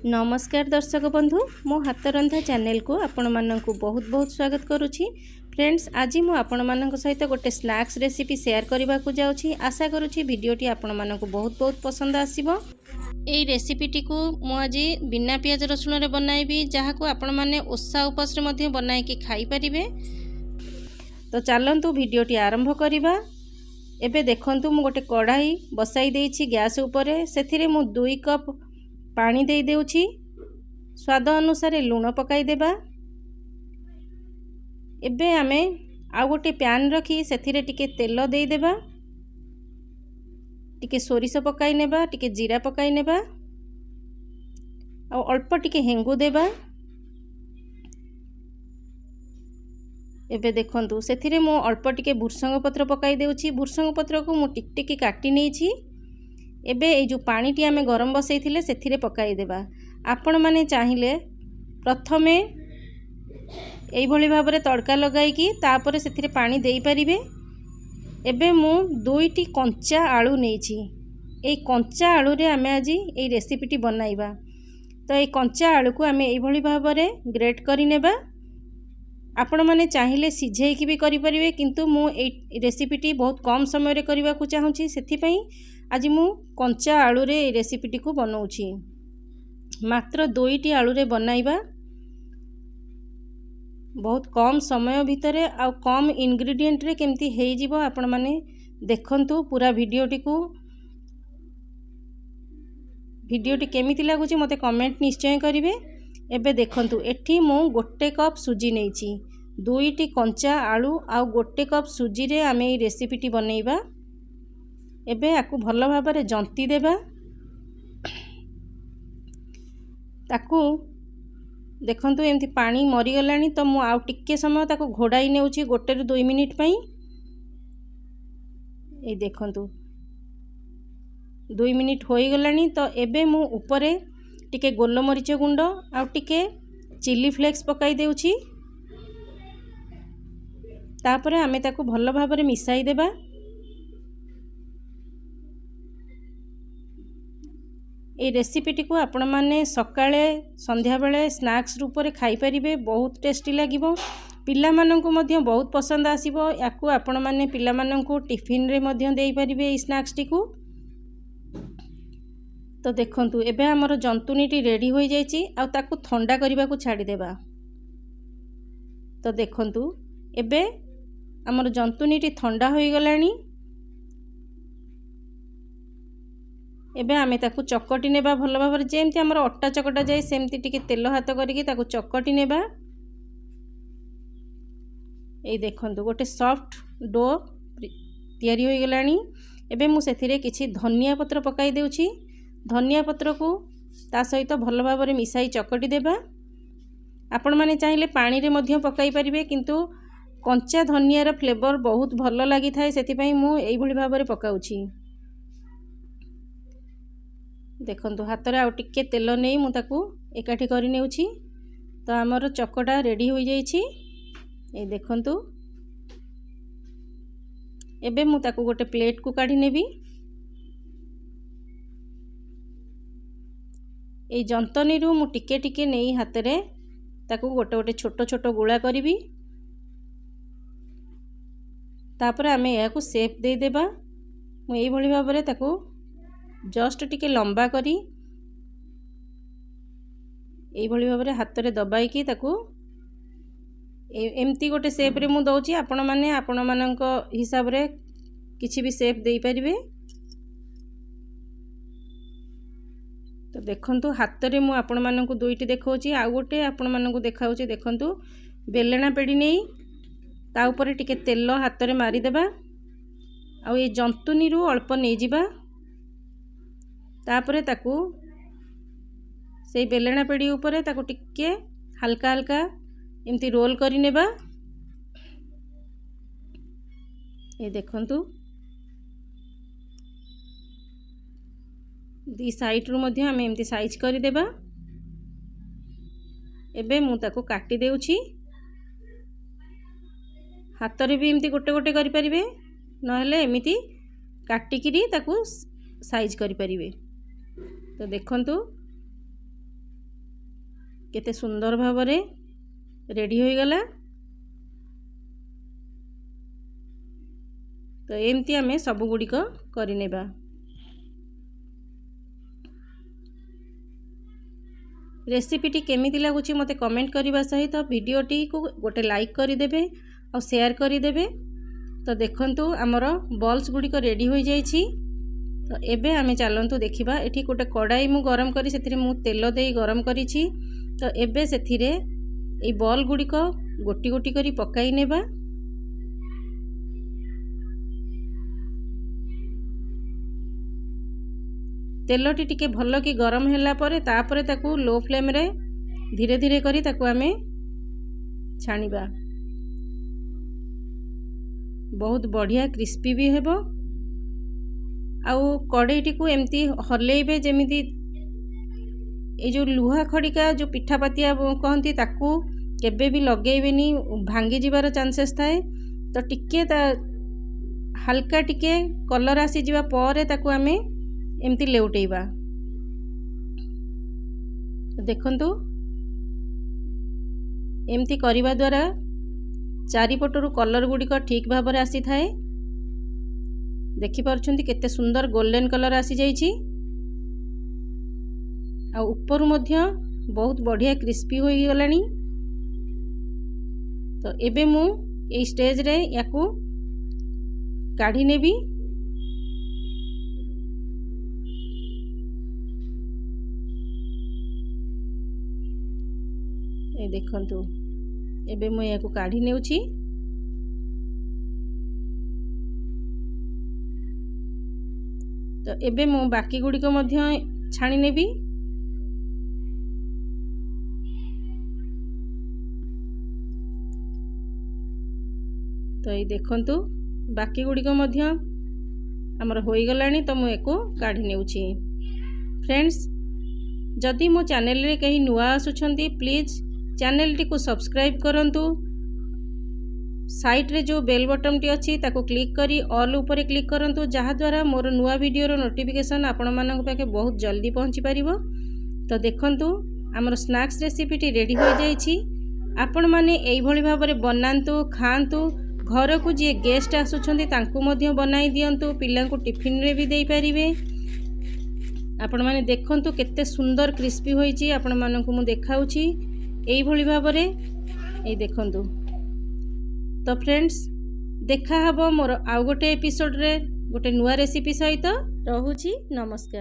नमस्कार दर्शक बंधु मो हाथ रंधा चैनल को आपण मानक बहुत बहुत स्वागत करुछि। फ्रेंड्स आज मु आपण मानक सहित गोटे स्नैक्स रेसिपी शेयर करने को जाऊँगी। आशा करुछि वीडियोटी आपण मानक बहुत बहुत पसंद आसीबो। एई रेसिपीटी को मु आज बिना पियाज रसुण रे बनाइबी, जहाँ को आपण माने ओषा उपास रे मध्य बनाई के खाई परिबे। तो चलंतु वीडियोटी आरंभ करिबा। एबे देखंतु मु गोटे कढ़ाई बसाई देइछि गैस उपरे। सेथिरे मु 2 कप पानी दे देउछि। स्वाद अनुसार लूण पकाई देबा। एबे आमे आ गोटे पैन रखी सेथिरे टिके तेल दे देबा, टिके सोरिष पकाई नेबा, टिके जीरा पकाई नेबा आ अल्प टिके हेंगु देबा। एबे देखंतु सेथिरे मु अल्प टिके भुर्संग पत्र पकाई देउछि। भुर्संग पत्र को मु टिक टिक काटी नेछि। एबे ए जो पानी आमे गरम बसई थिले सेथिरे पकाई देबा। आपण माने चाहिले प्रथमे एई भली भाबरे तड़का लगाई कि तापरे सेथिरे पानी देई परिबे। एबे मु 2टी कंचा आलू नेछि। एई कंचा आलू रे आमे आज एई रेसिपीटी बनाइबा। तो एई कंचा आलू को आमे एई भली भाबरे ग्रेट करि नेबा। आपण माने चाहिले सिझेई कि भी करि परिबे, किंतु मु एई रेसिपीटी बहुत कम समय रे करबा को चाहूची। सेथि पई आज मु कंचा आलू रे रेसिपीटी को बनाऊँगी। मात्र 2टी आलू रे बनाइबा। बहुत कम समय भितर आ कम इंग्रेडिएंट रे केमती हे जिवो आपण माने देखंतु पूरा वीडियोटी केमिति लागुची मते कमेंट निश्चय करिवे। एबे देखंतु एठी मु 1 कप सुजी नेछि। 2टी कंचा आलू आ 1 कप सुजी रे आमे ए रेसिपीटी बनैबा। एबे आकु भल भाबरे जंती देबा। ताकू देखंतु एमती पानी मरी गलानी। तो मु आउ टिक्के समय ताकू घोड़ाई नेउची 1 ରୁ 2 मिनिट पई। ए देखंतु 2 मिनिट होई गलानी। तो एबे मु ऊपरे टिके गोलमरीच गुंड आ टिके चिली फ्लेक्स पकाई देउची। तापरे आमे ताकू भल भाबरे मिसाई देबा। ए रेसिपीटी को आपण माने सकाळे संध्या बेले स्नैक्स रूप रे खाई परिबे। बहुत टेस्टी लागिबो। पिला माननकु मध्य बहुत पसंद आसीबो। याकू आपण माने पिला माननकु टिफिन रे मध्य देई परिबे ए स्नैक्स टी को। तो देखंतु एबे हमर जंतुनीटी रेडी होई जाईची। आ ताकू ठंडा करबा को छाडी देबा। तो देखंतु एबे हमर जंतुनीटी ठंडा होई गलानी। एबे आमे ताकू चकटी नेबा भल भाबरे। जेमती हमर अट्टा चकटा जाय सेमती टिके तेल हाथ करिकि ताकू चकटी नेबा। ए देखंतु गोटे सॉफ्ट डो तयारी होई गलानी। एबे मु सेथिरे किछि धनिया पत्र पकाई देउछि। धनिया पत्र को ता सहित भल भाबरे मिसाई चकटी देबा। आपण माने चाहिले पानी रे मध्य पकाई परिबे, किंतु कंचा धनियार फ्लेवर बहुत भल लागि थाए। सेति पई मु एई भली भाबरे पकाउछि। देखंतु हाथ रे आ टिके तेल नै मु ताकू एकाठी करि नेउछि। तो हमर चकटा रेडी होई जाईछि। ए देखंतु एबे मु ताकू गोटे प्लेट को काढी नेबी। ए जंतनी रु मु टिके टिके नै हाथ रे ताकू गोटे गोटे छोट छोट गोळा करिवि। तापर आमे याकू शेप दे देबा। मु एई भली भाबरे ताकू जस्ट टिके लंबा करी एई भली भाबरे हाथ रे दबाई की ताकू एमती गोटे शेप रे मु दउची। आपण माने आपण मानक हिसाब रे किछि भी शेप देई परिबे। तो देखंतु हाथ रे मु आपण मानक 2टी देखौची। आ गोटे आपण मानक देखाउची। देखंतु बेलना पेडी नै ता ऊपर टिके तेल हाथ रे मारी देबा। आ ए जंतुनी रु अल्प नै जिबा। तापरे ताकू से बेलना पेड़ी ऊपर ताकू टिके हल्का हल्का एमती रोल करि नेबा। ए देखंतु दी साइड रु मध्य हम एमती साइज करि देबा। एबे मु ताकू काटी देउछि। हाथ रे भी एमती गोटे गोटे करि परिबे, नहले एमिति काटिकिरी ताकू साइज करि परिबे। तो देखंतु केते सुंदर भावरे रेडी हो गला। तो एमती आमे सब गुड़िक करनेबा। रेसिपीटी केमिति लागुची मते कमेंट करने सहित वीडियोटी को गोटे लाइक करदेवे और शेयर करदेवे। तो देखंतु आमर बॉल्स गुड़िक रेडी हो जाइछि। तो एबे आमे चलंतु देखिबा। एठी गोटे कड़ाई मु गरम करी सेथिरे मु तेल देई गरम करिछि। तो एबे सेथिरे ए बॉल गुड़िक गोटी गोटी करी पकाई नेबा। तेलटी टिके भल कि गरम होला परे तापरे ताकू लो फ्लेम रे धीरे धीरे करी ताकू आमे छाणीबा। बहुत बढ़िया क्रिस्पी भी हेबो। आउ कड़ाईटी को एमती हलेइबे जेमिति ए जो लुहा खड़िका जो पिठापातिया कहती ताकू केबे भी लगेइबेनी, भांगी जीवार चांसेस थाए। तो टिके ता हल्का टिके कलर आसी जीवा परे ताकू आमे एमती लेउटेइबा। देखंतु एमती करिबा द्वारा चारिपटरू कलर गुड़िक ठीक भाव में आसी थाए। देखि पारुछंती केते सुंदर गोल्डन कलर आसी जाइछि। आ ऊपर मध्य बहुत बढ़िया क्रिस्पी हो गलानी। तो एबे मु ए स्टेज रे याकू काढ़ी नेबी। ए देखंतु एबे मु याकू काढ़ी नेउछि। तो एबे मु बाकी गुड़िक मध्य छाणी नेबी। तो ये देखंतु बाकी गुड़िक मध्य आमर हो गलानी। तो मु एको काढ़ी नेउछि। फ्रेंड्स, जदि मो चैनल रे कहीं नुआ आसुछंती प्लीज चैनल टी को सब्सक्राइब करंतु। साइड रे जो बेल बटन टी अछि ताको क्लिक करी ऑल ऊपर क्लिक करंतु, जहा द्वारा मोर नुआ वीडियो रो नोटिफिकेशन आपण मानक पाके बहुत जल्दी पहुंची परिबो। तो देखंतु आमर स्नैक्स रेसिपी टी रेडी हो जाइछि। आपण माने एई भली भाबरे बनांतु, खांतु। घर को जी गेस्ट आसुछंती तांकु मध्य बनाई दियंतु। पिल्ला को टिफिन रे भी देई परिबे। आपण माने देखंतु केते सुंदर क्रिस्पी होईछि। आपण मानकु मु देखाउछि एई भली भाबरे। एई देखंतु। तो फ्रेंड्स, देखा हबो मोर आउ गोटे एपिसोड रे गोटे नुआ रेसिपी सहित। रहुछि नमस्कार।